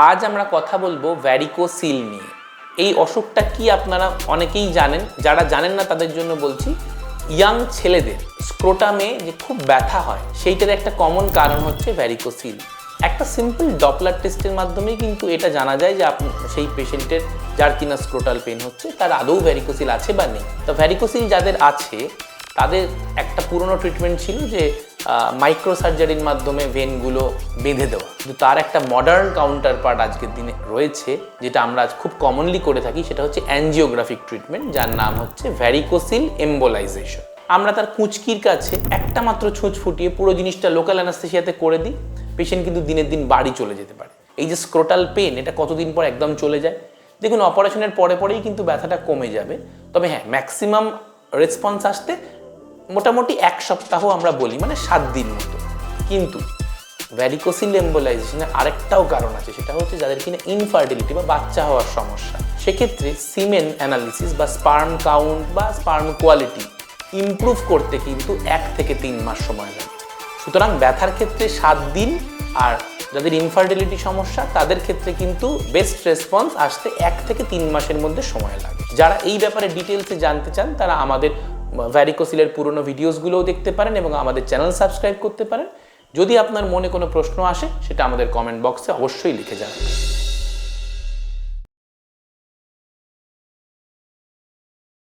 আজ আমরা কথা বলবো ভ্যারিকোসিল নিয়ে। এই অসুখটা কি আপনারা অনেকেই জানেন, যারা জানেন না তাদের জন্য বলছি। ইয়াং ছেলেদের স্ক্রোটামে যে খুব ব্যথা হয় সেইটার একটা কমন কারণ হচ্ছে ভ্যারিকোসিল। একটা সিম্পল ডপলার টেস্টের মাধ্যমেই কিন্তু এটা জানা যায় যে সেই পেশেন্টের যার কিনা স্ক্রোটাল পেন হচ্ছে তার আদৌ ভ্যারিকোসিল আছে বা নেই। তো ভ্যারিকোসিল যাদের আছে তাদের একটা পুরনো ট্রিটমেন্ট ছিল যে মাইক্রো সার্জারির মাধ্যমে ভেনগুলো বেঁধে দেওয়া, কিন্তু তার একটা মডার্ন কাউন্টার পার্ট আজকের দিনে রয়েছে যেটা আমরা আজ খুব কমনলি করে থাকি, সেটা হচ্ছে অ্যাঞ্জিওগ্রাফিক ট্রিটমেন্ট, যার নাম হচ্ছে ভ্যারিকোসিল এম্বোলাইজেশন। আমরা তার কুঁচকির কাছে একটা মাত্র ছুঁচ ফুটিয়ে পুরো জিনিসটা লোকাল অ্যানাস্থেসিয়াতে করে দিই, পেশেন্ট কিন্তু দিনের দিন বাড়ি চলে যেতে পারে। এই যে স্ক্রোটাল পেন, এটা কতদিন পর একদম চলে যায়? দেখুন, অপারেশনের পরেই কিন্তু ব্যথাটা কমে যাবে, তবে হ্যাঁ ম্যাক্সিমাম রেসপন্স আসতে মোটামুটি 1 সপ্তাহ আমরা বলি, মানে 7 দিন মতো। কিন্তু ভ্যারিকোসিল এম্বোলাইজেশনের আরেকটাও কারণ আছে, সেটা হচ্ছে যাদের কিনা ইনফার্টিলিটি বা বাচ্চা হওয়ার সমস্যা। সেক্ষেত্রে সিমেন অ্যানালিসিস বা স্পার্ম কাউন্ট বা স্পার্ম কোয়ালিটি ইমপ্রুভ করতে কিন্তু 1 থেকে 3 মাস সময় লাগে। সুতরাং ব্যথার ক্ষেত্রে 7 দিন, আর যাদের ইনফার্টিলিটি সমস্যা তাদের ক্ষেত্রে কিন্তু বেস্ট রেসপন্স আসতে 1 থেকে 3 মাসের মধ্যে সময় লাগে। যারা এই ব্যাপারে ডিটেলসে জানতে চান তারা আমাদের ভ্যারিকোসিলের পুরনো ভিডিওসগুলোও দেখতে পারেন এবং আমাদের চ্যানেল সাবস্ক্রাইব করতে পারেন। যদি আপনার মনে কোনো প্রশ্ন আসে সেটা আমাদের কমেন্ট বক্সে অবশ্যই লিখে জানাবেন।